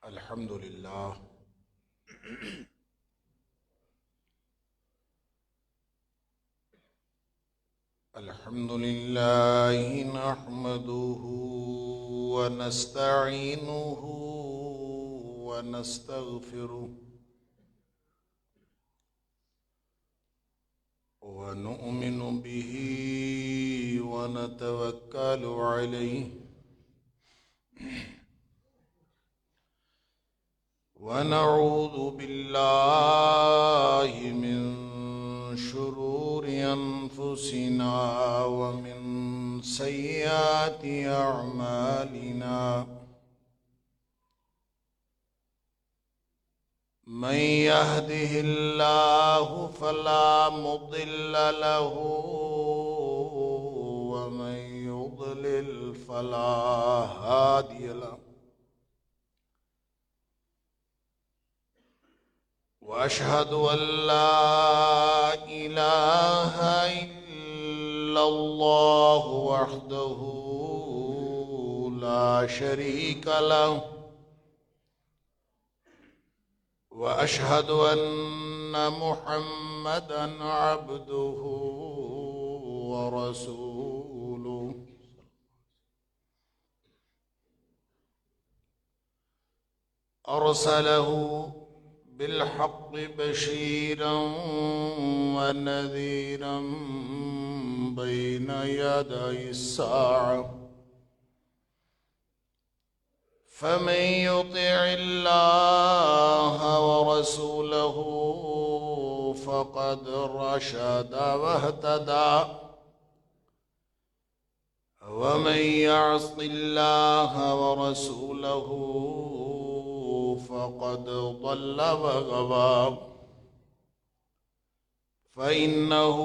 الحمد لله الحمد لله نحمده ونستعينه ونستغفره ونؤمن به ونتوكل عليه ونعوذ بالله من شرور أنفسنا ومن سيئات أعمالنا من يهده الله فلا مضل له ومن يضلل فلا هادي له وأشهد أن لا إله إلا الله وحده لا شريك له وأشهد أن محمدًا عبده ورسوله أرسله بالحق بشيرا ونذيرا بين يدي الساعة فمن يطع الله ورسوله فقد رشد واهتدى ومن يعص الله ورسوله فقد ضل وغوى فإنه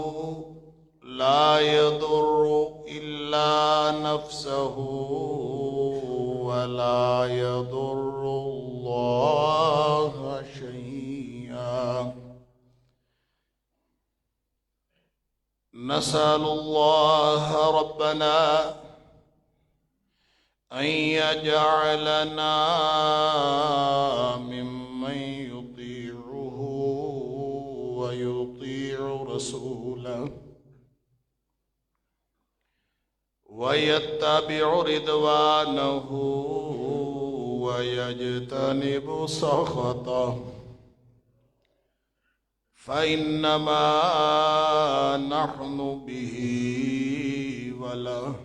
لا يضر إلا نفسه ولا يضر الله شيئا نسأل الله ربنا أن يجعلنا ممن يطيعه ويطيع رسوله ويتبع رضوانه ويجتنب سخطه فإنما نحن به وله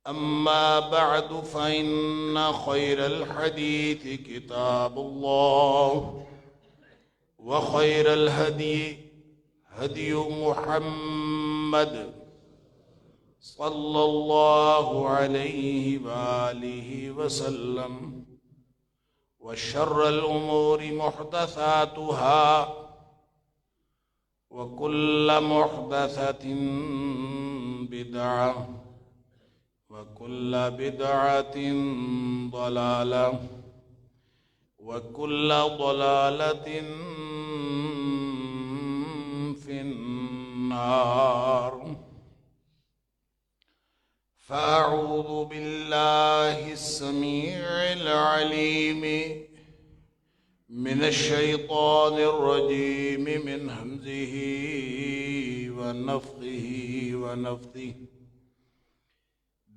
أما بعد فإن خير الحديث كتاب الله وخير الهدي هدي محمد صلى الله عليه وآله وسلم وشر الأمور محدثاتها وكل محدثة بدعة وكل بدعة ضلالة وكل ضلالة في النار فأعوذ بالله السميع العليم من الشيطان الرجيم من همزه ونفخه ونفثه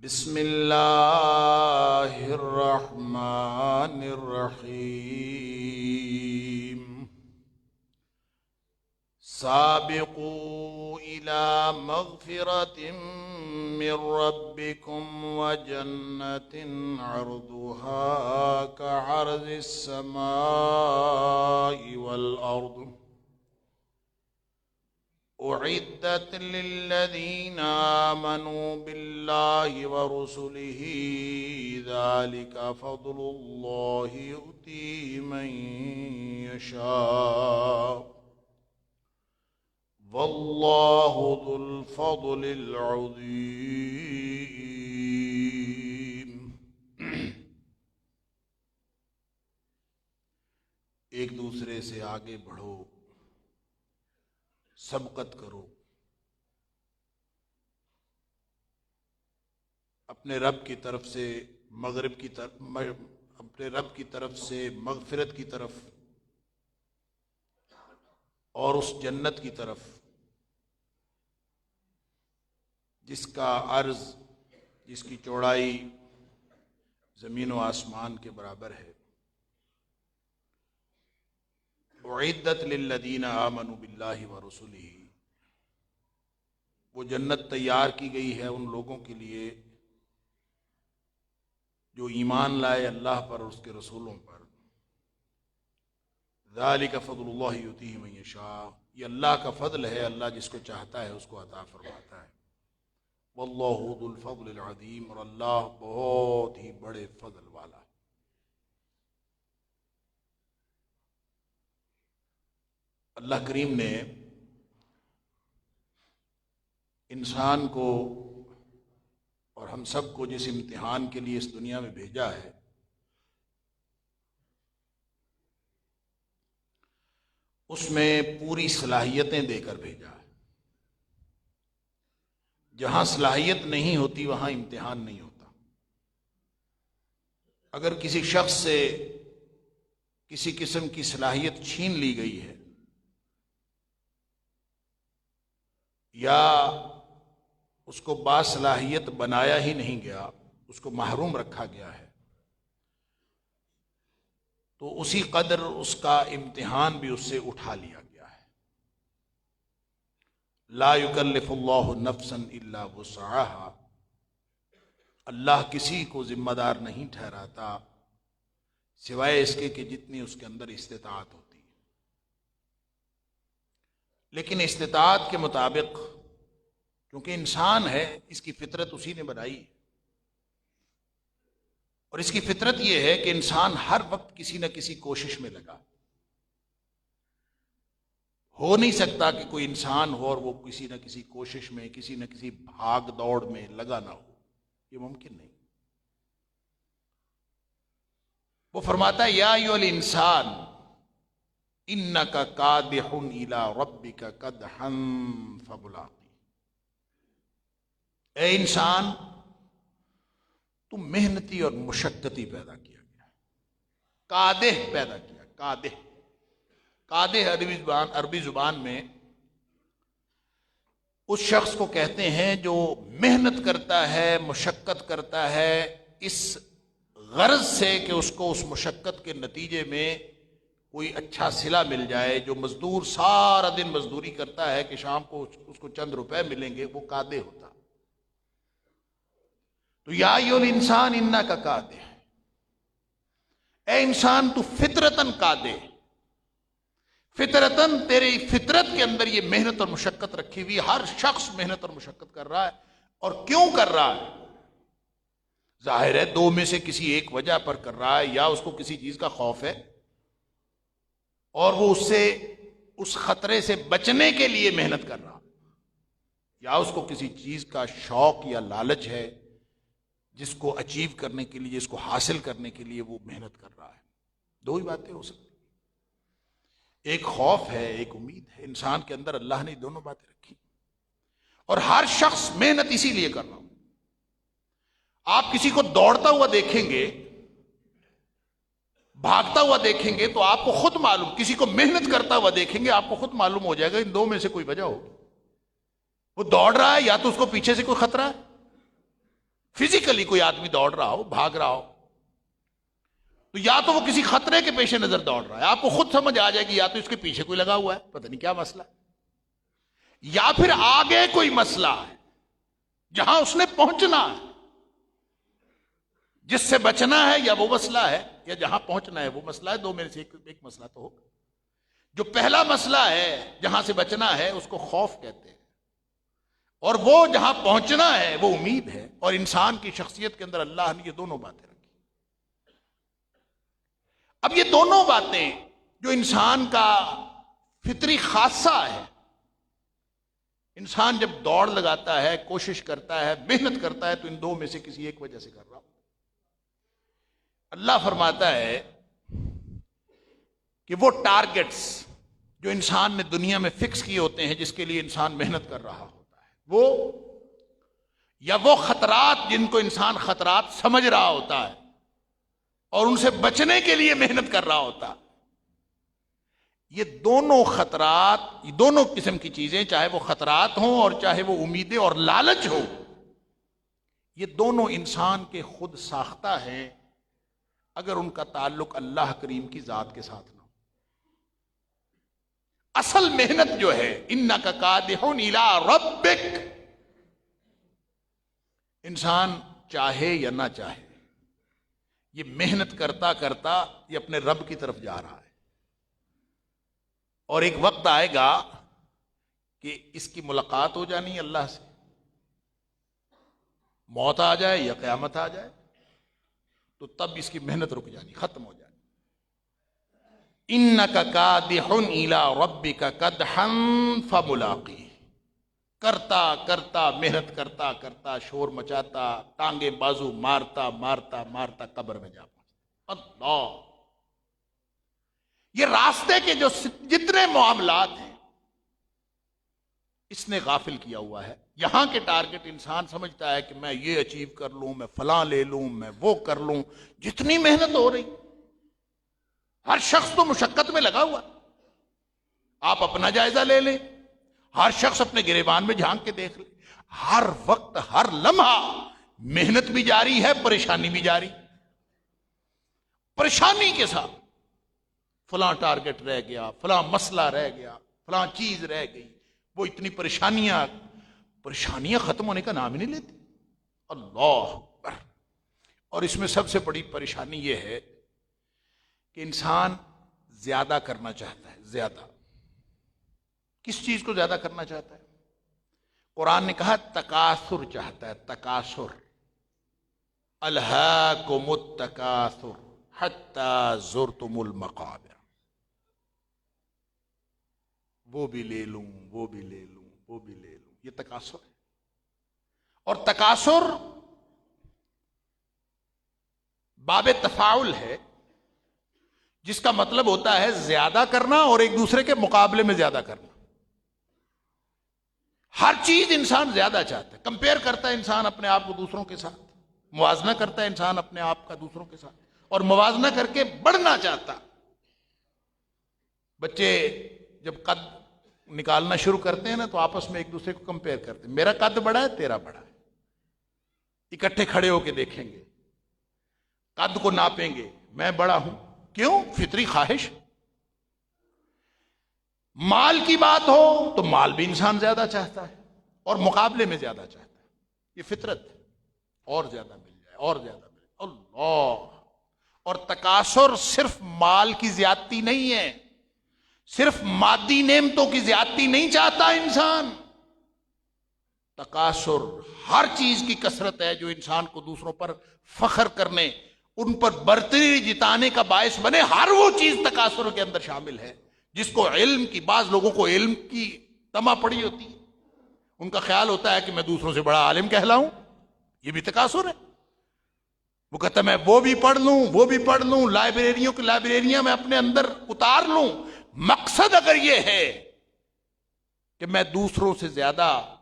بسم الله الرحمن الرحيم سابقوا إلى مغفرة من ربكم وجنة عرضها كعرض السماء والأرض أعدت للذين آمنوا بالله ورسله ذلك فضل الله يؤتيه من يشاء واللہ ذو الفضل العظیم۔ ایک دوسرے سے آگے بڑھو، سبقت کرو، اپنے رب کی طرف سے مغرب کی طرف اپنے رب کی طرف سے مغفرت کی طرف اور اس جنت کی طرف جس کا عرض، جس کی چوڑائی زمین و آسمان کے برابر ہے. اعدت للذین آمنوا باللہ ورسلہ، وہ جنت تیار کی گئی ہے ان لوگوں کے لیے جو ایمان لائے اللہ پر اور اس کے رسولوں پر. ذالک فضل اللہ یؤتیہ من یشاء، یہ اللہ کا فضل ہے، اللہ جس کو چاہتا ہے اس کو عطا فرماتا ہے. واللہ ذو الفضل العظیم، اور اللہ بہت ہی بڑے فضل والا. اللہ کریم نے انسان کو اور ہم سب کو جس امتحان کے لیے اس دنیا میں بھیجا ہے، اس میں پوری صلاحیتیں دے کر بھیجا ہے. جہاں صلاحیت نہیں ہوتی وہاں امتحان نہیں ہوتا. اگر کسی شخص سے کسی قسم کی صلاحیت چھین لی گئی ہے یا اس کو باصلاحیت بنایا ہی نہیں گیا، اس کو محروم رکھا گیا ہے، تو اسی قدر اس کا امتحان بھی اس سے اٹھا لیا گیا ہے. لا یکلف اللہ نفسا الا وسعها، اللہ کسی کو ذمہ دار نہیں ٹھہراتا سوائے اس کے کہ جتنی اس کے اندر استطاعت ہوتی ہے. لیکن استطاعت کے مطابق، کیونکہ انسان ہے، اس کی فطرت اسی نے بنائی ہے، اور اس کی فطرت یہ ہے کہ انسان ہر وقت کسی نہ کسی کوشش میں لگا. ہو نہیں سکتا کہ کوئی انسان ہو اور وہ کسی نہ کسی کوشش میں، کسی نہ کسی بھاگ دوڑ میں لگا نہ ہو، یہ ممکن نہیں. وہ فرماتا ہے یا ایھا الانسان انک کادح الی ربک کدحا فملاقی، اے انسان تو محنتی اور مشقتی پیدا کیا گیا. کادح پیدا کیا. کادح عربی زبان میں اس شخص کو کہتے ہیں جو محنت کرتا ہے، مشقت کرتا ہے، اس غرض سے کہ اس کو اس مشقت کے نتیجے میں کوئی اچھا صلہ مل جائے. جو مزدور سارا دن مزدوری کرتا ہے کہ شام کو اس کو چند روپے ملیں گے، وہ کادح ہوتا. تو یا ایھا الانسان انک کادح، اے انسان تو فطرتاً کادح، فطرتاً تیری فطرت کے اندر یہ محنت اور مشقت رکھی ہوئی. ہر شخص محنت اور مشقت کر رہا ہے. اور کیوں کر رہا ہے؟ ظاہر ہے دو میں سے کسی ایک وجہ پر کر رہا ہے. یا اس کو کسی چیز کا خوف ہے اور وہ اس خطرے سے بچنے کے لیے محنت کر رہا، یا اس کو کسی چیز کا شوق یا لالچ ہے جس کو اچیو کرنے کے لیے، جس کو حاصل کرنے کے لیے وہ محنت کر رہا ہے. دو ہی باتیں ہو سکتی، ایک خوف ہے، ایک امید ہے. انسان کے اندر اللہ نے دونوں باتیں رکھی، اور ہر شخص محنت اسی لیے کر رہا ہوں. آپ کسی کو دوڑتا ہوا دیکھیں گے، بھاگتا ہوا دیکھیں گے تو آپ کو خود معلوم، کسی کو محنت کرتا ہوا دیکھیں گے آپ کو خود معلوم ہو جائے گا ان دو میں سے کوئی وجہ ہوگی. وہ دوڑ رہا ہے یا تو اس کو پیچھے سے کوئی خطرہ ہے، فزیکلی کوئی آدمی دوڑ رہا ہو، بھاگ رہا ہو، تو یا تو وہ کسی خطرے کے پیش نظر دوڑ رہا ہے، آپ کو خود سمجھ آ جائے گی یا تو اس کے پیچھے کوئی لگا ہوا ہے، پتہ نہیں کیا مسئلہ ہے، یا پھر آگے کوئی مسئلہ ہے جہاں اس نے پہنچنا ہے، جس سے بچنا ہے یا وہ مسئلہ ہے، یا جہاں پہنچنا ہے وہ مسئلہ ہے. دو میں سے ایک مسئلہ تو ہوگا. جو پہلا مسئلہ ہے جہاں سے بچنا ہے اس کو خوف کہتے ہیں، اور وہ جہاں پہنچنا ہے وہ امید ہے. اور انسان کی شخصیت کے اندر اللہ نے یہ دونوں باتیں رکھی. اب یہ دونوں باتیں جو انسان کا فطری خاصہ ہے، انسان جب دوڑ لگاتا ہے، کوشش کرتا ہے، محنت کرتا ہے تو ان دو میں سے کسی ایک وجہ سے کر رہا ہوں. اللہ فرماتا ہے کہ وہ ٹارگٹس جو انسان نے دنیا میں فکس کیے ہوتے ہیں، جس کے لیے انسان محنت کر رہا ہوتا ہے، وہ یا وہ خطرات جن کو انسان خطرات سمجھ رہا ہوتا ہے، اور ان سے بچنے کے لیے محنت کر رہا ہوتا. یہ دونوں خطرات، یہ دونوں قسم کی چیزیں، چاہے وہ خطرات ہوں اور چاہے وہ امیدیں اور لالچ ہو، یہ دونوں انسان کے خود ساختہ ہیں اگر ان کا تعلق اللہ کریم کی ذات کے ساتھ نہ ہو. اصل محنت جو ہے انک کادح الی ربک، انسان چاہے یا نہ چاہے یہ محنت کرتا کرتا یہ اپنے رب کی طرف جا رہا ہے. اور ایک وقت آئے گا کہ اس کی ملاقات ہو جانی ہے اللہ سے، موت آ جائے یا قیامت آ جائے تو تب اس کی محنت رک جانی، ختم ہو جانی. انک کادح الی ربک کدحا فملاقیہ، کرتا کرتا محنت کرتا کرتا شور مچاتا ٹانگیں بازو مارتا مارتا مارتا قبر میں جا پہنچتا. اللہ، یہ راستے کے جو جتنے معاملات ہیں اس نے غافل کیا ہوا ہے. یہاں کے ٹارگٹ انسان سمجھتا ہے کہ میں یہ اچیو کر لوں، میں فلاں لے لوں، میں وہ کر لوں. جتنی محنت ہو رہی، ہر شخص تو مشقت میں لگا ہوا. آپ اپنا جائزہ لے لیں، ہر شخص اپنے گریبان میں جھانک کے دیکھ لے، ہر وقت ہر لمحہ محنت بھی جاری ہے، پریشانی بھی جاری. پریشانی کے ساتھ فلاں ٹارگٹ رہ گیا، فلاں مسئلہ رہ گیا، فلاں چیز رہ گئی. وہ اتنی پریشانیاں ختم ہونے کا نام ہی نہیں لیتی. اللہ اکبر. اور اس میں سب سے بڑی پریشانی یہ ہے کہ انسان زیادہ کرنا چاہتا ہے. زیادہ کس چیز کو زیادہ کرنا چاہتا ہے؟ قرآن نے کہا تکاثر چاہتا ہے. تکاثر، الہاکم التکاثر حتی زرتم المقابر. وہ بھی لے لوں، وہ بھی لے لوں، وہ بھی لے لوں. یہ تکاثر ہے. اور تکاثر باب تفاعل ہے، جس کا مطلب ہوتا ہے زیادہ کرنا اور ایک دوسرے کے مقابلے میں زیادہ کرنا. ہر چیز انسان زیادہ چاہتا ہے. کمپیئر کرتا ہے انسان اپنے آپ کو دوسروں کے ساتھ، موازنہ کرتا ہے انسان اپنے آپ کا دوسروں کے ساتھ، اور موازنہ کر کے بڑھنا چاہتا. بچے جب قد نکالنا شروع کرتے ہیں نا تو آپس میں ایک دوسرے کو کمپیئر کرتے ہیں. میرا قد بڑا ہے، تیرا بڑا ہے. اکٹھے کھڑے ہو کے دیکھیں گے، قد کو ناپیں گے، میں بڑا ہوں. کیوں؟ فطری خواہش. مال کی بات ہو تو مال بھی انسان زیادہ چاہتا ہے اور مقابلے میں زیادہ چاہتا ہے. یہ فطرت ہے. اور زیادہ مل جائے، اور زیادہ مل جائے. اللہ. اور تکاثر صرف مال کی زیادتی نہیں ہے، صرف مادی نعمتوں کی زیادتی نہیں چاہتا انسان. تکاثر ہر چیز کی کثرت ہے جو انسان کو دوسروں پر فخر کرنے، ان پر برتری جتانے کا باعث بنے. ہر وہ چیز تکاثر کے اندر شامل ہے. جس کو علم کی، بعض لوگوں کو علم کی تما پڑی ہوتی ہے، ان کا خیال ہوتا ہے کہ میں دوسروں سے بڑا عالم کہلاؤں. یہ بھی تکاثر ہے. وہ کہتا ہے میں وہ بھی پڑھ لوں، وہ بھی پڑھ لوں، لائبریریوں کی لائبریریاں میں اپنے اندر اتار لوں. مقصد اگر یہ ہے کہ میں دوسروں سے زیادہ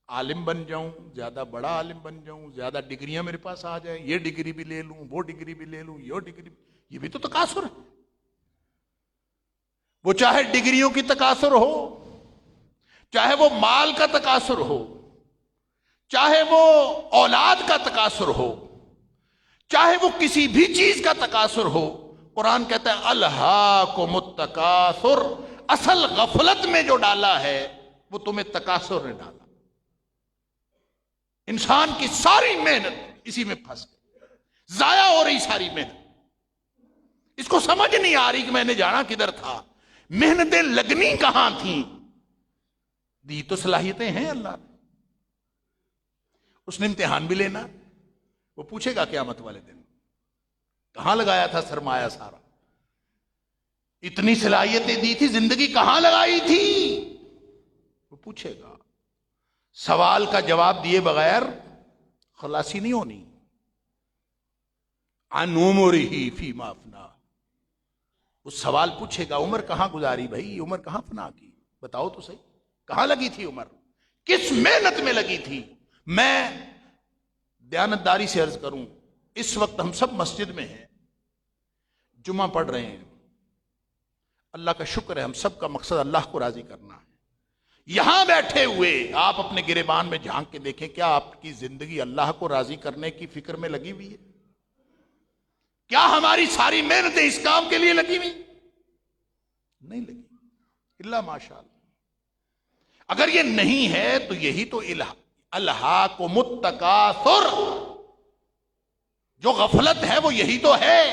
عالم بن جاؤں، زیادہ بڑا عالم بن جاؤں، زیادہ ڈگریاں میرے پاس آ جائیں، یہ ڈگری بھی لے لوں، وہ ڈگری بھی لے لوں، یہ ڈگری بھی، یہ بھی تو تکاثر ہے. وہ چاہے ڈگریوں کی تکاثر ہو، چاہے وہ مال کا تکاثر ہو، چاہے وہ اولاد کا تکاثر ہو، چاہے وہ کسی بھی چیز کا تکاثر ہو. قرآن کہتا ہے الہاکم التکاثر، اصل غفلت میں جو ڈالا ہے وہ تمہیں تکاثر نے ڈالا. انسان کی ساری محنت اسی میں پھنس گئی، ضائع ہو رہی ساری محنت. اس کو سمجھ نہیں آ رہی کہ میں نے جانا کدھر تھا، محنتیں لگنی کہاں تھیں. دی تو صلاحیتیں ہیں اللہ نے، اس نے امتحان بھی لینا. وہ پوچھے گا قیامت والے دن کہاں لگایا تھا سرمایہ سارا، اتنی صلاحیتیں دی تھی، زندگی کہاں لگائی تھی. وہ پوچھے گا. سوال کا جواب دیے بغیر خلاصی نہیں ہونی. عن عمرہ فیما افنا، وہ سوال پوچھے گا عمر کہاں گزاری بھائی، عمر کہاں فنا کی، بتاؤ تو صحیح، کہاں لگی تھی عمر، کس محنت میں لگی تھی. میں دیانتداری سے عرض کروں، اس وقت ہم سب مسجد میں ہیں، جمعہ پڑھ رہے ہیں، اللہ کا شکر ہے، ہم سب کا مقصد اللہ کو راضی کرنا ہے۔ یہاں بیٹھے ہوئے آپ اپنے گریبان میں جھانک کے دیکھیں، کیا آپ کی زندگی اللہ کو راضی کرنے کی فکر میں لگی ہوئی ہے؟ کیا ہماری ساری محنتیں اس کام کے لیے لگی ہوئی؟ نہیں لگی، اللہ ماشاء اللہ۔ اگر یہ نہیں ہے تو یہی تو الہاکم التکاثر، جو غفلت ہے وہ یہی تو ہے۔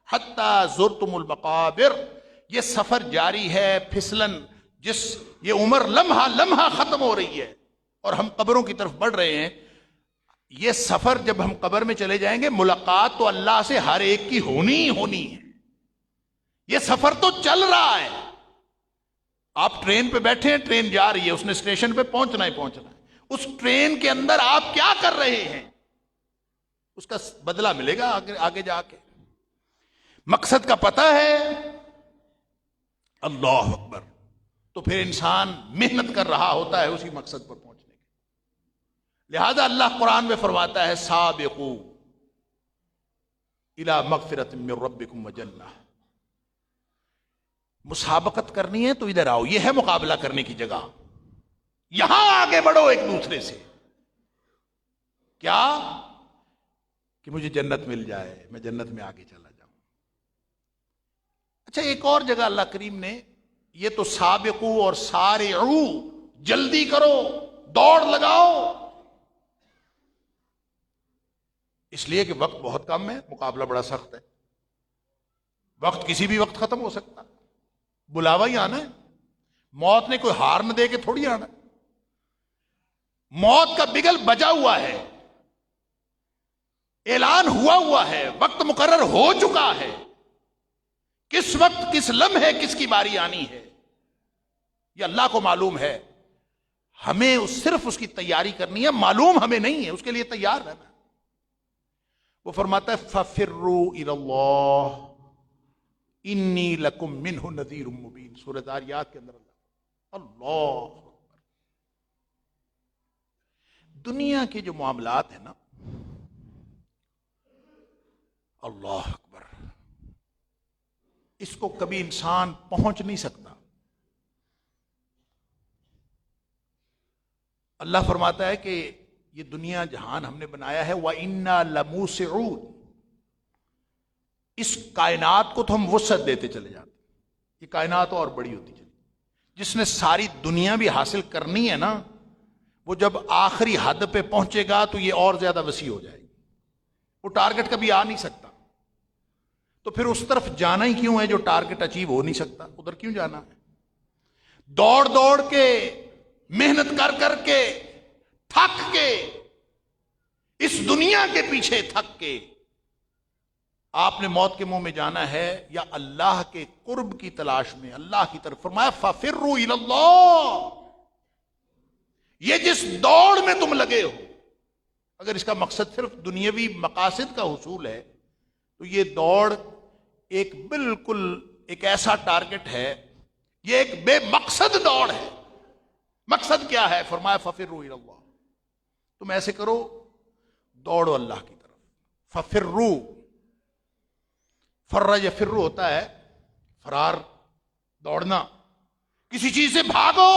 حتی زرتم المقابر، یہ سفر جاری ہے، پھسلن، یہ عمر لمحہ لمحہ ختم ہو رہی ہے اور ہم قبروں کی طرف بڑھ رہے ہیں۔ یہ سفر جب ہم قبر میں چلے جائیں گے، ملاقات تو اللہ سے ہر ایک کی ہونی ہی ہونی ہے۔ یہ سفر تو چل رہا ہے، آپ ٹرین پہ بیٹھے ہیں، ٹرین جا رہی ہے، اس نے اسٹیشن پہ پہنچنا ہی پہنچنا ہے۔ اس ٹرین کے اندر آپ کیا کر رہے ہیں، اس کا بدلہ ملے گا آگے جا کے۔ مقصد کا پتہ ہے، اللہ اکبر، تو پھر انسان محنت کر رہا ہوتا ہے اسی مقصد پر پہنچنے کے۔ لہذا اللہ قرآن میں فرماتا ہے سابقوا الی مغفرۃ من ربکم وجنہ، مسابقت کرنی ہے تو ادھر آؤ، یہ ہے مقابلہ کرنے کی جگہ، یہاں آگے بڑھو ایک دوسرے سے۔ کیا کہ مجھے جنت مل جائے، میں جنت میں آگے چلا جاؤں۔ اچھا، ایک اور جگہ اللہ کریم نے، یہ تو سابقو اور سارعو، جلدی کرو، دوڑ لگاؤ، اس لیے کہ وقت بہت کم ہے، مقابلہ بڑا سخت ہے، وقت کسی بھی وقت ختم ہو سکتا، بلاوا ہی آنا ہے، موت نے کوئی ہار نہ دے کے تھوڑی آنا، موت کا بگل بجا ہوا ہے، اعلان ہوا ہے، وقت مقرر ہو چکا ہے، کس وقت کس لمحے کس کی باری آنی ہے یہ اللہ کو معلوم ہے، ہمیں صرف اس کی تیاری کرنی ہے، معلوم ہمیں نہیں ہے، اس کے لیے تیار رہنا۔ وہ فرماتا ہے فَفِرُّوا إِلَى اللَّهِ إِنِّي لَكُمْ مِنْهُ نَذِيرٌ مُبِينٌ، سورۃ ذاریات کے اندر اللہ دنیا کے جو معاملات ہیں نا، اللہ اکبر، اس کو کبھی انسان پہنچ نہیں سکتا۔ اللہ فرماتا ہے کہ یہ دنیا جہان ہم نے بنایا ہے، وَإِنَّا لَمُوسِعُونَ، اس کائنات کو تو ہم وسعت دیتے چلے جاتے، یہ کائنات اور بڑی ہوتی چلی، جس نے ساری دنیا بھی حاصل کرنی ہے نا، وہ جب آخری حد پہ پہنچے گا تو یہ اور زیادہ وسیع ہو جائے گی، وہ ٹارگٹ کبھی آ نہیں سکتا، تو پھر اس طرف جانا ہی کیوں ہے جو ٹارگٹ اچیو ہو نہیں سکتا، ادھر کیوں جانا ہے؟ دوڑ دوڑ کے، محنت کر کر کے، تھک کے، اس دنیا کے پیچھے تھک کے آپ نے موت کے منہ میں جانا ہے یا اللہ کے قرب کی تلاش میں اللہ کی طرف؟ فرمایا فَفِرُّوا إِلَى اللَّهِ، یہ جس دوڑ میں تم لگے ہو، اگر اس کا مقصد صرف دنیاوی مقاصد کا حصول ہے تو یہ دوڑ ایک بالکل ایک ایسا ٹارگٹ ہے، یہ ایک بے مقصد دوڑ ہے۔ مقصد کیا ہے؟ فرمایا فَفِرُّوا إِلَى اللَّهِ، تم ایسے کرو، دوڑو اللہ کی طرف۔ فَفِرُّوا، فرّ یفر ہوتا ہے فرار، دوڑنا، کسی چیز سے بھاگو،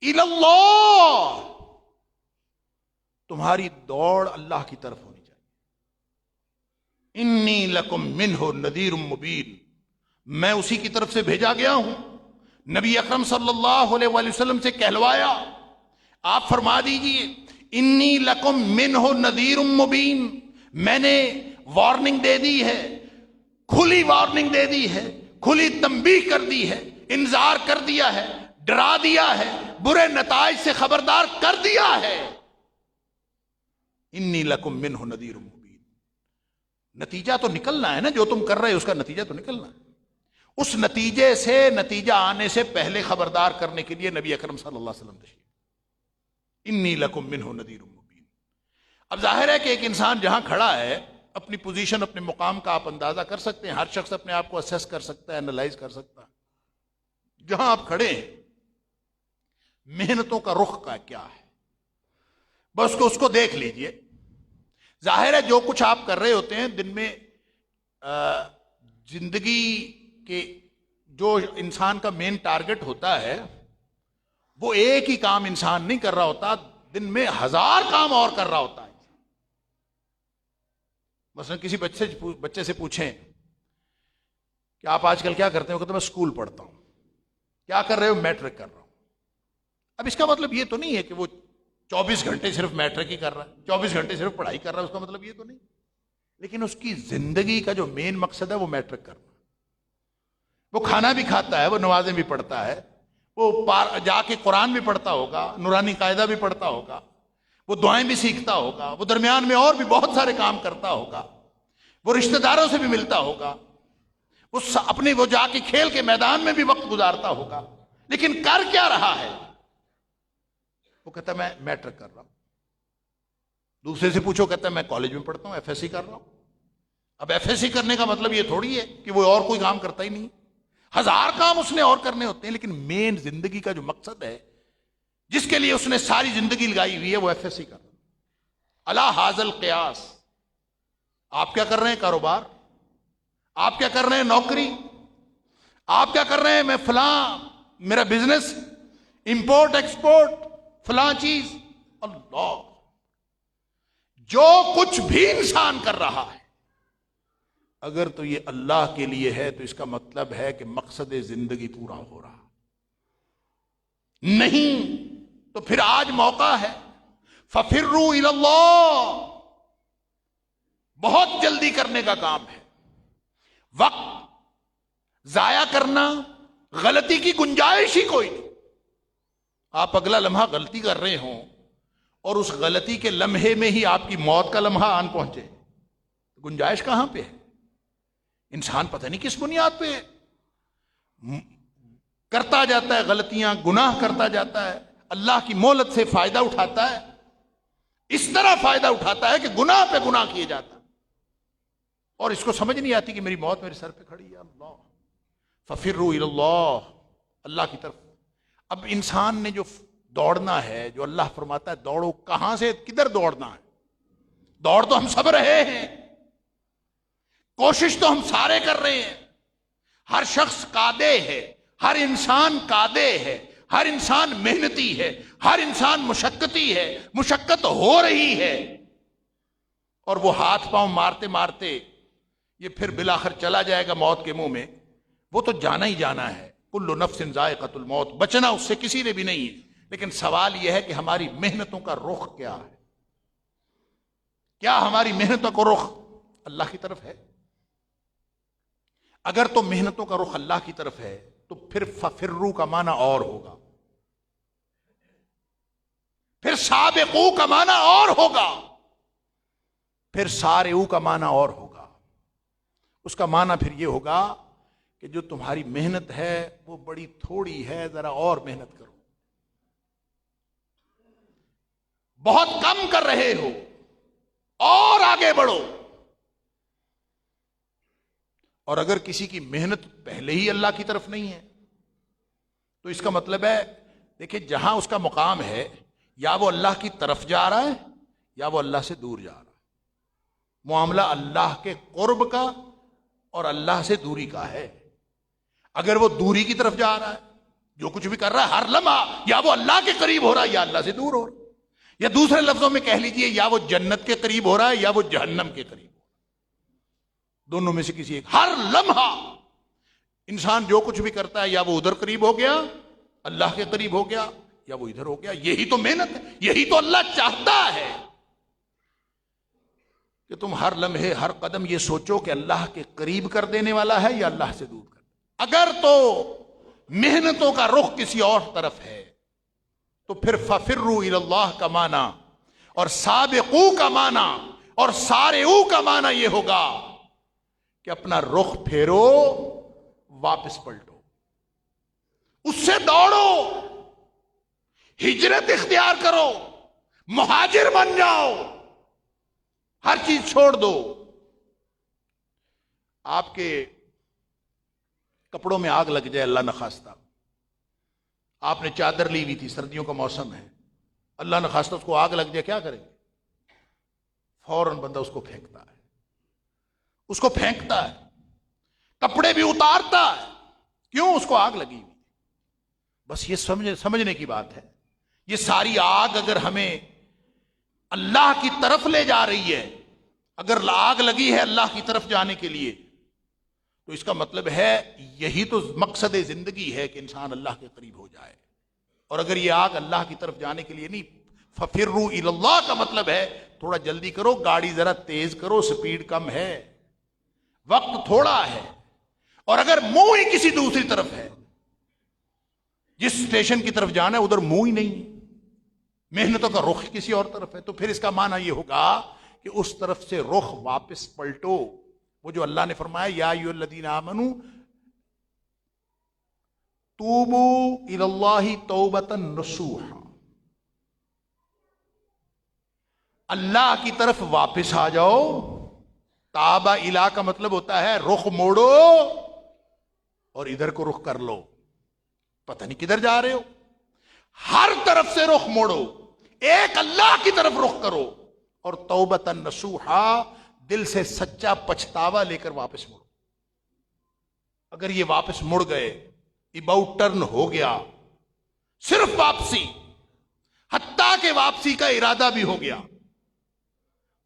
اِلَى اللَّهِ، تمہاری دوڑ اللہ کی طرف ہونی چاہیے۔ انی لکم منہ نذیر مبین، میں اسی کی طرف سے بھیجا گیا ہوں۔ نبی اکرم صلی اللہ علیہ وآلہ وسلم سے کہلوایا، آپ فرما دیجئے انی لکم منہ نذیر مبین، میں نے وارننگ دے دی ہے، کھلی وارننگ دے دی ہے، کھلی تنبیہ کر دی ہے، انذار کر دیا ہے، ڈرا دیا ہے، برے نتائج سے خبردار کر دیا ہے۔ انی لکم منہ نذیر مبین، نتیجہ تو نکلنا ہے نا، جو تم کر رہے ہو اس کا نتیجہ تو نکلنا ہے۔ اس نتیجے سے، نتیجہ آنے سے پہلے خبردار کرنے کے لیے نبی اکرم صلی اللہ علیہ وسلم تشریف، انی لکم منہ نذیر مبین۔ اب ظاہر ہے کہ ایک انسان جہاں کھڑا ہے، اپنی پوزیشن، اپنے مقام کا آپ اندازہ کر سکتے ہیں، ہر شخص اپنے آپ کو اسیس کر سکتا ہے، انالائز کر سکتا ہے۔ جہاں آپ کھڑے ہیں، محنتوں کا رخ کا کیا ہے، بس اس کو دیکھ لیجئے۔ ظاہر ہے جو کچھ آپ کر رہے ہوتے ہیں دن میں زندگی کے جو انسان کا مین ٹارگٹ ہوتا ہے وہ ایک ہی کام انسان نہیں کر رہا ہوتا، دن میں 1000 کام اور کر رہا ہوتا ہے۔ مثلا کسی بچے سے پوچھیں کہ آپ آج کل کیا کرتے ہیں، وہ کہتے ہیں میں اسکول پڑھتا ہوں۔ کیا کر رہے ہو؟ میٹرک کر رہا ہوں۔ اب اس کا مطلب یہ تو نہیں ہے کہ وہ 24 گھنٹے صرف میٹرک ہی کر رہا ہے، 24 گھنٹے صرف پڑھائی کر رہا ہے، اس کا مطلب یہ تو نہیں، لیکن اس کی زندگی کا جو مین مقصد ہے وہ میٹرک کرنا۔ وہ کھانا بھی کھاتا ہے، وہ نمازیں بھی پڑھتا ہے، وہ جا کے قرآن بھی پڑھتا ہوگا، نورانی قاعدہ بھی پڑھتا ہوگا، وہ دعائیں بھی سیکھتا ہوگا، وہ درمیان میں اور بھی بہت سارے کام کرتا ہوگا، وہ رشتہ داروں سے بھی ملتا ہوگا، وہ جا کے کھیل کے میدان میں بھی وقت گزارتا ہوگا، لیکن کر کیا رہا ہے؟ وہ کہتا ہے میں میٹرک کر رہا ہوں۔ دوسرے سے پوچھو، کہتا ہے میں کالج میں پڑھتا ہوں، ایف ایس سی کر رہا ہوں۔ اب ایف ایس سی کرنے کا مطلب یہ تھوڑی ہے کہ وہ اور کوئی کام کرتا ہی نہیں، 1000 کام اس نے اور کرنے ہوتے ہیں، لیکن مین زندگی کا جو مقصد ہے جس کے لیے اس نے ساری زندگی لگائی ہوئی ہے وہ ایف ایس سی کر رہا ہے۔ الا حاضل قیاس، آپ کیا کر رہے ہیں؟ کاروبار۔ آپ کیا کر رہے ہیں؟ نوکری۔ آپ کیا کر رہے ہیں؟ میں فلاں، میرا بزنس، امپورٹ ایکسپورٹ، فلاں چیز۔ اللہ، جو کچھ بھی انسان کر رہا ہے اگر تو یہ اللہ کے لیے ہے تو اس کا مطلب ہے کہ مقصد زندگی پورا ہو رہا، نہیں تو پھر آج موقع ہے، ففروا الی اللہ، بہت جلدی کرنے کا کام ہے۔ وقت ضائع کرنا، غلطی کی گنجائش ہی کوئی نہیں۔ آپ اگلا لمحہ غلطی کر رہے ہوں اور اس غلطی کے لمحے میں ہی آپ کی موت کا لمحہ آن پہنچے، گنجائش کہاں پہ ہے؟ انسان پتہ نہیں کس بنیاد پہ کرتا جاتا ہے غلطیاں، گناہ کرتا جاتا ہے، اللہ کی مہلت سے فائدہ اٹھاتا ہے، اس طرح فائدہ اٹھاتا ہے کہ گناہ پہ گناہ کیے جاتا ہے، اور اس کو سمجھ نہیں آتی کہ میری موت میرے سر پہ کھڑی ہے۔ اللہ، ففروا الی اللہ، اللہ کی طرف۔ اب انسان نے جو دوڑنا ہے، جو اللہ فرماتا ہے دوڑو، کہاں سے کدھر دوڑنا ہے؟ دوڑ تو ہم سب رہے ہیں، کوشش تو ہم سارے کر رہے ہیں، ہر شخص قادے ہے، ہر انسان قادے ہے، ہر انسان محنتی ہے، ہر انسان مشقتی ہے، مشقت ہو رہی ہے، اور وہ ہاتھ پاؤں مارتے مارتے یہ پھر بالآخر چلا جائے گا موت کے منہ میں، وہ تو جانا ہی جانا ہے۔ کل نفس ذائقۃ الموت، بچنا اس سے کسی نے بھی نہیں ہے، لیکن سوال یہ ہے کہ ہماری محنتوں کا رخ کیا ہے؟ کیا ہماری محنتوں کا رخ اللہ کی طرف ہے؟ اگر تو محنتوں کا رخ اللہ کی طرف ہے تو پھر ففروا کا معنی اور ہوگا، پھر سابقو کا معنی اور ہوگا، پھر سارعو کا معنی اور ہوگا۔ اس کا معنی پھر یہ ہوگا کہ جو تمہاری محنت ہے وہ بڑی تھوڑی ہے، ذرا اور محنت کرو، بہت کم کر رہے ہو، اور آگے بڑھو۔ اور اگر کسی کی محنت پہلے ہی اللہ کی طرف نہیں ہے تو اس کا مطلب ہے، دیکھیں جہاں اس کا مقام ہے، یا وہ اللہ کی طرف جا رہا ہے یا وہ اللہ سے دور جا رہا ہے۔ معاملہ اللہ کے قرب کا اور اللہ سے دوری کا ہے۔ اگر وہ دوری کی طرف جا رہا ہے، جو کچھ بھی کر رہا ہے ہر لمحہ، یا وہ اللہ کے قریب ہو رہا ہے یا اللہ سے دور ہو رہا ہے، یا دوسرے لفظوں میں کہہ لیجئے یا وہ جنت کے قریب ہو رہا ہے یا وہ جہنم کے قریب ہو رہا ہے، دونوں میں سے کسی ایک۔ ہر لمحہ انسان جو کچھ بھی کرتا ہے یا وہ ادھر قریب ہو گیا، اللہ کے قریب ہو گیا، یا وہ ادھر ہو گیا۔ یہی تو محنت ہے، یہی تو اللہ چاہتا ہے کہ تم ہر لمحے ہر قدم یہ سوچو کہ اللہ کے قریب کر دینے والا ہے یا اللہ سے دور کر۔ اگر تو محنتوں کا رخ کسی اور طرف ہے تو پھر ففروا الی اللہ کا معنی اور سابقو کا معنی اور سارعو کا معنی یہ ہوگا کہ اپنا رخ پھیرو، واپس پلٹو، اس سے دوڑو، ہجرت اختیار کرو، مہاجر بن جاؤ، ہر چیز چھوڑ دو۔ آپ کے کپڑوں میں آگ لگ جائے، اللہ نخواستہ، آپ نے چادر لی ہوئی تھی، سردیوں کا موسم ہے، اللہ نخواستہ اس کو آگ لگ جائے، کیا کریں گے؟ فوراً بندہ اس کو پھینکتا ہے۔ اس کو پھینکتا ہے، کپڑے بھی اتارتا ہے، کیوں؟ اس کو آگ لگی ہوئی۔ بس یہ سمجھنے کی بات ہے، یہ ساری آگ اگر ہمیں اللہ کی طرف لے جا رہی ہے، اگر آگ لگی ہے اللہ کی طرف جانے کے لیے، تو اس کا مطلب ہے یہی تو مقصد زندگی ہے کہ انسان اللہ کے قریب ہو جائے۔ اور اگر یہ آگ اللہ کی طرف جانے کے لیے نہیں، فَفِرُّوا إِلَى اللَّهِ کا مطلب ہے تھوڑا جلدی کرو، گاڑی ذرا تیز کرو، سپیڈ کم ہے، وقت تھوڑا ہے۔ اور اگر منہ ہی کسی دوسری طرف ہے، جس اسٹیشن کی طرف جانا ہے ادھر منہ ہی نہیں، محنتوں کا رخ کسی اور طرف ہے، تو پھر اس کا معنی یہ ہوگا کہ اس طرف سے رخ واپس پلٹو۔ وہ جو اللہ نے فرمایا یا ایھا الذین آمنوا توبوا الی اللہ توبۃ نصوحا، اللہ کی طرف واپس آ جاؤ۔ تابا الا کا مطلب ہوتا ہے رخ موڑو اور ادھر کو رخ کر لو، پتہ نہیں کدھر جا رہے ہو، ہر طرف سے رخ موڑو، ایک اللہ کی طرف رخ کرو، اور توبۃ نصوحا، دل سے سچا پچھتاوا لے کر واپس مڑو۔ اگر یہ واپس مڑ گئے، اباؤٹ ٹرن ہو گیا، صرف واپسی، حتیٰ کہ واپسی کا ارادہ بھی ہو گیا،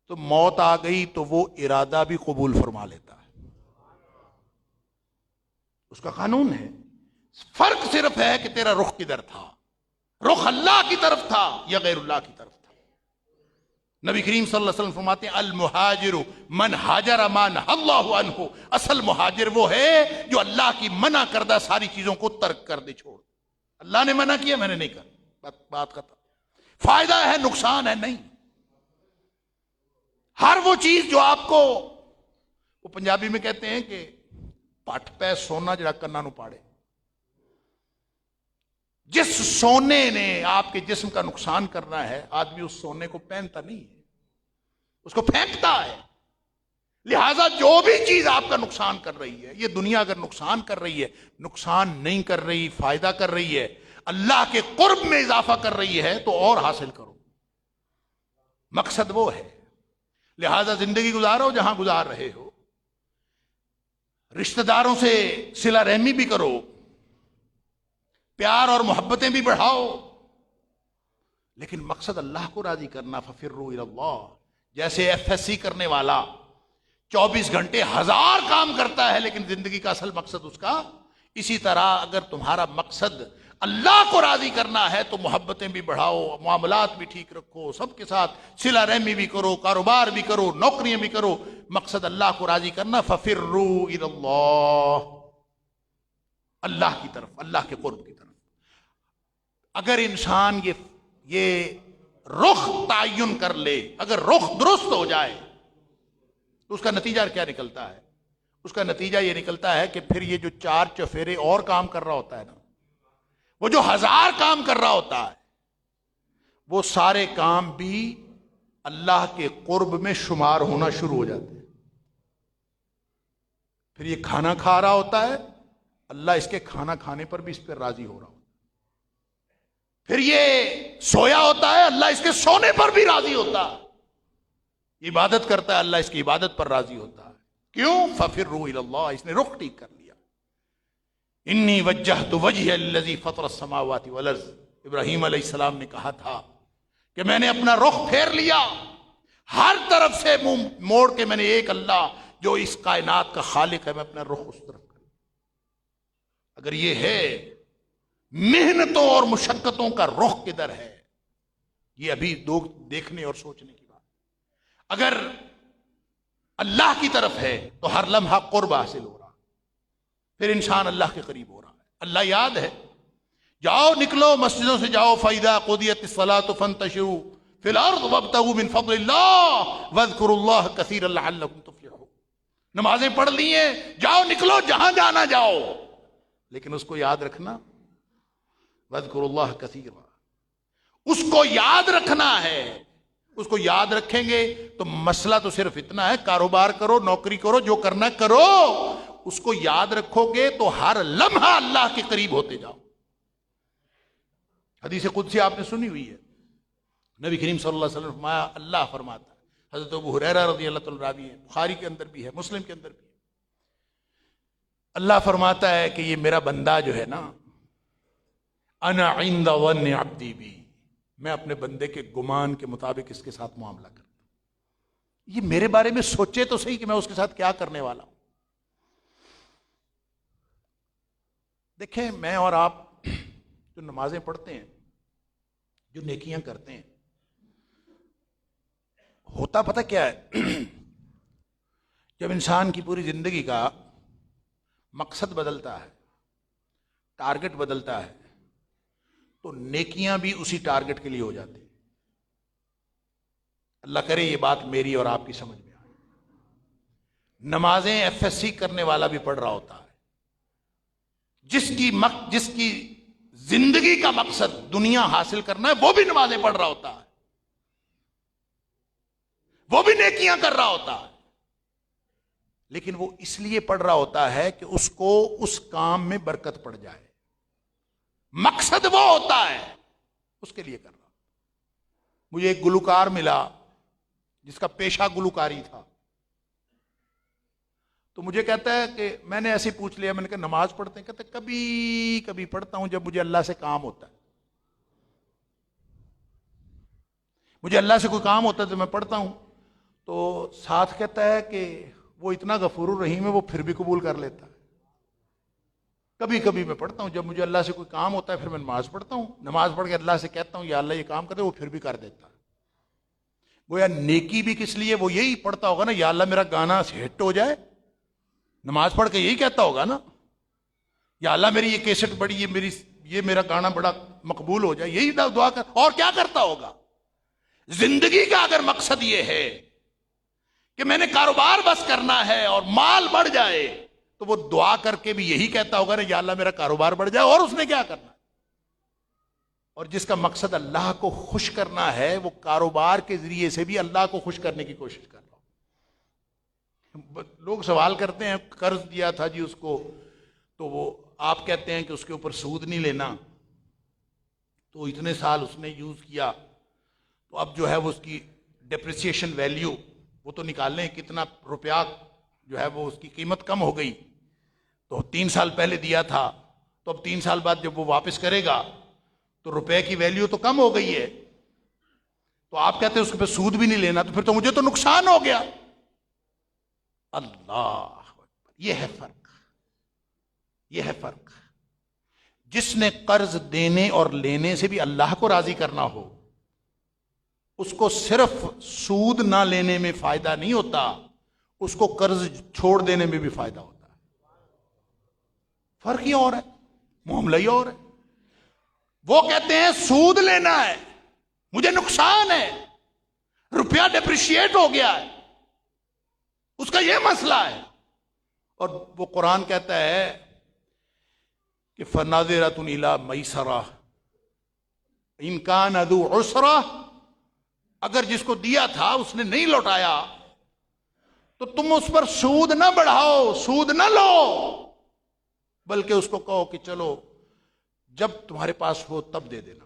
تو موت آ گئی تو وہ ارادہ بھی قبول فرما لیتا ہے، اس کا قانون ہے۔ فرق صرف ہے کہ تیرا رخ کدھر تھا، رخ اللہ کی طرف تھا یا غیر اللہ کی طرف تھا۔ نبی کریم صلی اللہ علیہ وسلم فرماتے ہیں المہاجر من ہاجر ما نہی اللہ عنہ، اصل مہاجر وہ ہے جو اللہ کی منع کردہ ساری چیزوں کو ترک کر دے، چھوڑ۔ اللہ نے منع کیا، میں نے نہیں کر، بات ختم۔ فائدہ ہے نقصان ہے نہیں۔ ہر وہ چیز جو آپ کو، وہ پنجابی میں کہتے ہیں کہ پٹ پہ سونا جڑا کنا نو پاڑے، جس سونے نے آپ کے جسم کا نقصان کرنا ہے، آدمی اس سونے کو پہنتا نہیں ہے، اس کو پھینکتا ہے۔ لہذا جو بھی چیز آپ کا نقصان کر رہی ہے، یہ دنیا اگر نقصان کر رہی ہے، نقصان نہیں کر رہی، فائدہ کر رہی ہے، اللہ کے قرب میں اضافہ کر رہی ہے، تو اور حاصل کرو، مقصد وہ ہے۔ لہذا زندگی گزارو جہاں گزار رہے ہو، رشتہ داروں سے صلہ رحمی بھی کرو، پیار اور محبتیں بھی بڑھاؤ، لیکن مقصد اللہ کو راضی کرنا۔ ففروا الی اللہ، جیسے FSC کرنے والا 24 گھنٹے 1000 کام کرتا ہے لیکن زندگی کا اصل مقصد اس کا، اسی طرح اگر تمہارا مقصد اللہ کو راضی کرنا ہے تو محبتیں بھی بڑھاؤ، معاملات بھی ٹھیک رکھو، سب کے ساتھ صلہ رحمی بھی کرو، کاروبار بھی کرو، نوکریاں بھی کرو، مقصد اللہ کو راضی کرنا۔ ففروا الی اللہ، اللہ کی طرف، اللہ کے قرب کی طرف۔ اگر انسان یہ رخ تعین کر لے، اگر رخ درست ہو جائے تو اس کا نتیجہ کیا نکلتا ہے؟ اس کا نتیجہ یہ نکلتا ہے کہ پھر یہ جو 4 چفیرے اور کام کر رہا ہوتا ہے نا، وہ جو 1000 کام کر رہا ہوتا ہے، وہ سارے کام بھی اللہ کے قرب میں شمار ہونا شروع ہو جاتے ہیں۔ پھر یہ کھانا کھا رہا ہوتا ہے، اللہ اس کے کھانا کھانے پر بھی اس پر راضی ہو رہا ہوتا ہے۔ پھر یہ سویا ہوتا ہے، اللہ اس کے سونے پر بھی راضی ہوتا ہے۔ عبادت کرتا ہے، اللہ اس کی عبادت پر راضی ہوتا ہے۔ کیوں؟ ففروا الی اللہ، اس نے رخ ٹھیک کر لیا۔ انی وجہت وجہی الذی فطر السماوات والارض، ابراہیم علیہ السلام نے کہا تھا کہ میں نے اپنا رخ پھیر لیا، ہر طرف سے منہ موڑ کے میں نے ایک اللہ جو اس کائنات کا خالق ہے، میں اپنا رخ اس طرف کر۔ اگر یہ ہے محنتوں اور مشقتوں کا رخ کدھر ہے، یہ ابھی دیکھنے اور سوچنے کی بات۔ اگر اللہ کی طرف ہے تو ہر لمحہ قرب حاصل ہو رہا، پھر انسان اللہ کے قریب ہو رہا ہے۔ اللہ یاد ہے، جاؤ نکلو مسجدوں سے جاؤ، فَإِذَا قُضِيَتِ الصَّلَاةُ فَانتَشِرُوا فِي الْأَرْضِ وَابْتَغُوا مِن فَضْلِ اللَّهِ وَاذْكُرُوا اللَّهَ كَثِيرًا لَعَلَّكُمْ تُفْلِحُونَ۔ نمازیں پڑھ لی ہیں، جاؤ نکلو جہاں جانا جاؤ، لیکن اس کو یاد رکھنا، وَاذْكُرُوا اللَّهَ كَثِيرًا، اس کو یاد رکھنا ہے۔ اس کو یاد رکھیں گے تو مسئلہ تو صرف اتنا ہے، کاروبار کرو، نوکری کرو، جو کرنا کرو، اس کو یاد رکھو گے تو ہر لمحہ اللہ کے قریب ہوتے جاؤ۔ حدیث قدسی آپ نے سنی ہوئی ہے، نبی کریم صلی اللہ علیہ وسلم فرمایا، اللہ فرماتا ہے، حضرت ابو ہریرہ رضی اللہ تعالیٰ راوی ہے، بخاری کے اندر بھی ہے، مسلم کے اندر بھی ہے۔ اللہ فرماتا ہے کہ یہ میرا بندہ جو ہے نا، انا عند ظن عبدی بی، میں اپنے بندے کے گمان کے مطابق اس کے ساتھ معاملہ کرتا ہوں۔ یہ میرے بارے میں سوچے تو صحیح کہ میں اس کے ساتھ کیا کرنے والا ہوں۔ دیکھیں، میں اور آپ جو نمازیں پڑھتے ہیں، جو نیکیاں کرتے ہیں، ہوتا پتہ کیا ہے؟ جب انسان کی پوری زندگی کا مقصد بدلتا ہے، ٹارگٹ بدلتا ہے، تو نیکیاں بھی اسی ٹارگٹ کے لیے ہو جاتی ہیں۔ اللہ کرے یہ بات میری اور آپ کی سمجھ میں آئے۔ نمازیں ایف ایس سی کرنے والا بھی پڑھ رہا ہوتا ہے، جس کی زندگی کا مقصد دنیا حاصل کرنا ہے، وہ بھی نمازیں پڑھ رہا ہوتا ہے، وہ بھی نیکیاں کر رہا ہوتا ہے، لیکن وہ اس لیے پڑھ رہا ہوتا ہے کہ اس کو اس کام میں برکت پڑ جائے۔ مقصد وہ ہوتا ہے، اس کے لیے کر رہا۔ مجھے ایک گلوکار ملا جس کا پیشہ گلوکاری تھا، تو مجھے کہتا ہے کہ میں نے ایسے پوچھ لیا، میں نے کہا نماز پڑھتے ہیں؟ کہتے کبھی کبھی پڑھتا ہوں جب مجھے اللہ سے کام ہوتا ہے، مجھے اللہ سے کوئی کام ہوتا ہے تو میں پڑھتا ہوں۔ تو ساتھ کہتا ہے کہ وہ اتنا غفور الرحیم ہے، وہ پھر بھی قبول کر لیتا ہے۔ کبھی کبھی میں پڑھتا ہوں، جب مجھے اللہ سے کوئی کام ہوتا ہے پھر میں نماز پڑھتا ہوں، نماز پڑھ کے اللہ سے کہتا ہوں یا اللہ یہ کام کر دے، وہ پھر بھی کر دیتا ہے۔ گویا نیکی بھی کس لیے؟ وہ یہی پڑھتا ہوگا نا، یا اللہ میرا گانا ہٹ ہو جائے، نماز پڑھ کے یہی کہتا ہوگا نا، یا اللہ میری یہ کیسٹ بڑی، یہ میرا گانا بڑا مقبول ہو جائے، یہی دعا کر۔ اور کیا کرتا ہوگا؟ زندگی کا اگر مقصد یہ ہے کہ میں نے کاروبار بس کرنا ہے اور مال بڑھ جائے، تو وہ دعا کر کے بھی یہی کہتا ہوگا نا، یا اللہ میرا کاروبار بڑھ جائے۔ اور اس نے کیا کرنا ہے؟ اور جس کا مقصد اللہ کو خوش کرنا ہے، وہ کاروبار کے ذریعے سے بھی اللہ کو خوش کرنے کی کوشش کر رہا ہو۔ لوگ سوال کرتے ہیں قرض دیا تھا جی اس کو، تو وہ آپ کہتے ہیں کہ اس کے اوپر سود نہیں لینا، تو اتنے سال اس نے یوز کیا، تو اب جو ہے وہ اس کی ڈپریسیشن ویلیو وہ تو نکال لیں، کتنا روپیہ جو ہے وہ اس کی قیمت کم ہو گئی، تو 3 سال پہلے دیا تھا، تو اب 3 سال بعد جب وہ واپس کرے گا تو روپے کی ویلیو تو کم ہو گئی ہے، تو آپ کہتے ہیں اس پہ سود بھی نہیں لینا، تو پھر تو مجھے تو نقصان ہو گیا۔ اللہ، یہ ہے فرق، یہ ہے فرق۔ جس نے قرض دینے اور لینے سے بھی اللہ کو راضی کرنا ہو، اس کو صرف سود نہ لینے میں فائدہ نہیں ہوتا، اس کو قرض چھوڑ دینے میں بھی فائدہ ہوتا ہے۔ فرق ہی اور ہے، معاملہ ہی اور ہے۔ وہ کہتے ہیں سود لینا ہے، مجھے نقصان ہے، روپیہ ڈپریشیٹ ہو گیا ہے، اس کا یہ مسئلہ ہے۔ اور وہ قرآن کہتا ہے کہ فَنَاظِرَةٌ إِلَىٰ مَيْسَرَةٍ إِنْ كَانَ ذُو عُسْرَةٍ، اگر جس کو دیا تھا اس نے نہیں لوٹایا تو تم اس پر سود نہ بڑھاؤ، سود نہ لو، بلکہ اس کو کہو کہ چلو جب تمہارے پاس ہو تب دے دینا۔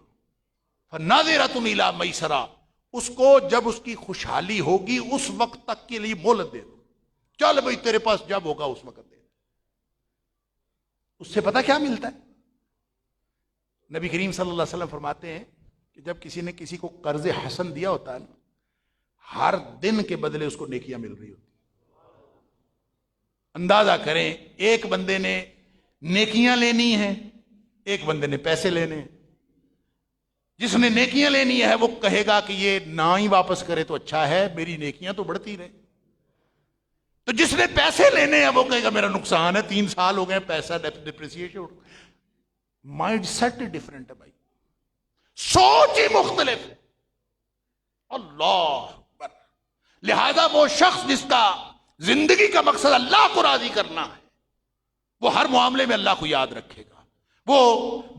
فَنَاظِرَةٌ إِلَىٰ مَيْسَرَةٍ، اس کو جب اس کی خوشحالی ہوگی اس وقت تک کے لیے مہلت دے دو، چل بھائی تیرے پاس جب ہوگا اس وقت دے دو۔ اس سے پتہ کیا ملتا ہے؟ نبی کریم صلی اللہ علیہ وسلم فرماتے ہیں کہ جب کسی نے کسی کو قرض حسن دیا ہوتا ہے نا، ہر دن کے بدلے اس کو نیکیاں مل رہی ہوتی۔ اندازہ کریں، ایک بندے نے نیکیاں لینی ہیں، ایک بندے نے پیسے لینے ہیں۔ جس نے نیکیاں لینی ہے وہ کہے گا کہ یہ نہ ہی واپس کرے تو اچھا ہے، میری نیکیاں تو بڑھتی رہے۔ تو جس نے پیسے لینے ہیں وہ کہے گا میرا نقصان ہے، 3 سال ہو گئے پیسہ ڈپریسیشن۔ مائنڈ سیٹ ڈفرنٹ ہے بھائی، سوچ ہی مختلف ہے۔ اللہ اکبر۔ لہذا وہ شخص جس کا زندگی کا مقصد اللہ کو راضی کرنا ہے، وہ ہر معاملے میں اللہ کو یاد رکھے گا، وہ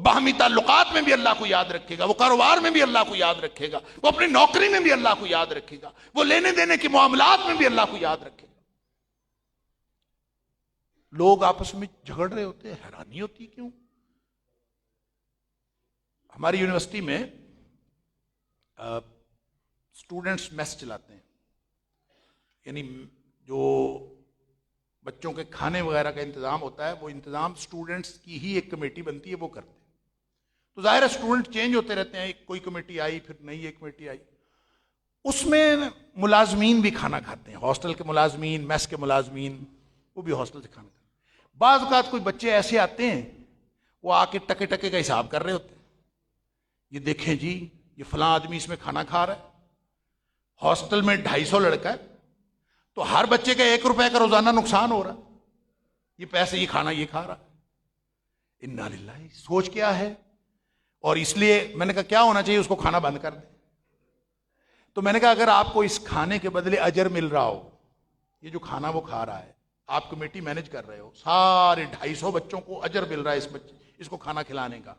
باہمی تعلقات میں بھی اللہ کو یاد رکھے گا، وہ کاروبار میں بھی اللہ کو یاد رکھے گا، وہ اپنی نوکری میں بھی اللہ کو یاد رکھے گا، وہ لینے دینے کے معاملات میں بھی اللہ کو یاد رکھے گا۔ لوگ آپس میں جھگڑ رہے ہوتے ہیں، حیرانی ہوتی کیوں؟ ہماری یونیورسٹی میں اسٹوڈنٹس میس چلاتے ہیں، یعنی جو بچوں کے کھانے وغیرہ کا انتظام ہوتا ہے وہ انتظام اسٹوڈنٹس کی ہی ایک کمیٹی بنتی ہے، وہ کرتے ہیں۔ تو ظاہر ہے اسٹوڈنٹ چینج ہوتے رہتے ہیں، کوئی کمیٹی آئی پھر نئی ایک کمیٹی آئی، اس میں ملازمین بھی کھانا کھاتے ہیں، ہاسٹل کے ملازمین، میس کے ملازمین، وہ بھی ہاسٹل سے کھانا کھاتے ہیں۔ بعض اوقات کوئی بچے ایسے آتے ہیں وہ آ کے ٹکے ٹکے کا حساب کر رہے ہوتے ہیں، یہ دیکھیں جی یہ فلاں آدمی اس میں کھانا کھا رہا ہے، ہاسٹل میں 250 لڑکا ہے تو ہر بچے کا 1 روپے کا روزانہ نقصان ہو رہا ہے، یہ پیسے یہ کھانا یہ کھا رہا ہے۔ انا للہ، سوچ کیا ہے؟ اور اس لیے میں نے کہا کیا ہونا چاہیے، اس کو کھانا بند کر دیں۔ تو میں نے کہا اگر آپ کو اس کھانے کے بدلے اجر مل رہا ہو، یہ جو کھانا وہ کھا رہا ہے، آپ کمیٹی مینج کر رہے ہو، سارے 250 بچوں کو اجر مل رہا ہے اس کو کھانا کھلانے کا،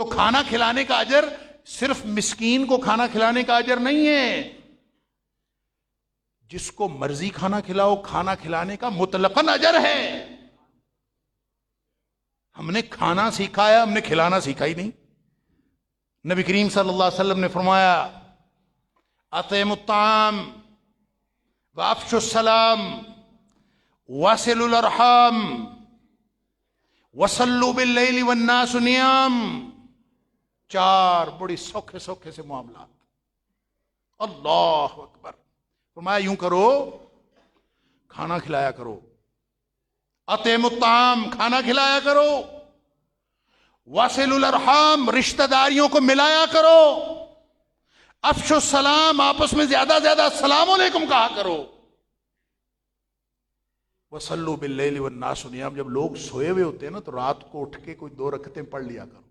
تو کھانا کھلانے کا اجر صرف مسکین کو کھانا کھلانے کا اجر نہیں ہے، جس کو مرضی کھانا کھلاؤ، کھانا کھلانے کا مطلقاً اجر ہے۔ ہم نے کھانا سیکھا ہے، ہم نے کھلانا سیکھا ہی نہیں۔ نبی کریم صلی اللہ علیہ وسلم نے فرمایا اطعموا الطعام وافشوا السلام واصلوا الارحام وصلوا باللیل والناس نیام، 4 بڑی سوکھے سوکھے سے معاملات۔ اللہ اکبر، فرمایا یوں کرو، کھانا کھلایا کرو، اطعموا الطعام، کھانا کھلایا کرو، واصلوا الارحام، رشتہ داریوں کو ملایا کرو، افشوا السلام، آپس میں زیادہ زیادہ السلام علیکم کہا کرو، وصلوا باللیل والناس نیام، جب لوگ سوئے ہوئے ہوتے ہیں نا تو رات کو اٹھ کے کوئی 2 رکعتیں پڑھ لیا کرو،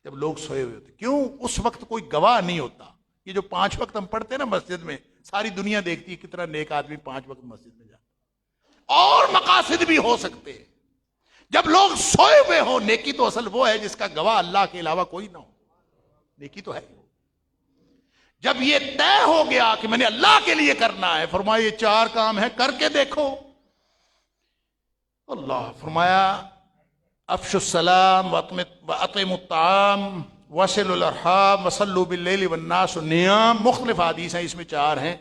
جب لوگ سوئے ہوئے ہوتے، کیوں؟ اس وقت کوئی گواہ نہیں ہوتا۔ یہ جو 5 وقت ہم پڑھتے ہیں نا مسجد میں، ساری دنیا دیکھتی ہے کتنا نیک آدمی 5 وقت مسجد میں جاتا، اور مقاصد بھی ہو سکتے ہیں۔ جب لوگ سوئے ہوئے ہو، نیکی تو اصل وہ ہے جس کا گواہ اللہ کے علاوہ کوئی نہ ہو، نیکی تو ہے۔ جب یہ طے ہو گیا کہ میں نے اللہ کے لیے کرنا ہے، فرمایا یہ 4 کام ہے، کر کے دیکھو۔ اللہ فرمایا افشوا السلام واطعموا الطعام وصلوا الارحام وصلوا باللیل والناس نیام، مختلف حدیث ہیں، اس میں 4 ہیں۔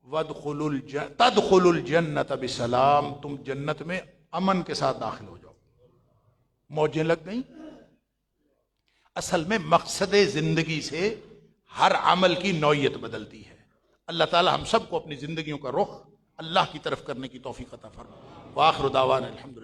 تدخلوا الجنت بسلام، تم جنت میں امن کے ساتھ داخل ہو جاؤ۔ موجیں لگ گئیں؟ اصل میں مقصد زندگی سے ہر عمل کی نوعیت بدلتی ہے۔ اللہ تعالی ہم سب کو اپنی زندگیوں کا رخ اللہ کی طرف کرنے کی توفیق عطا فرمائے۔ وآخر دعوانا الحمدللہ۔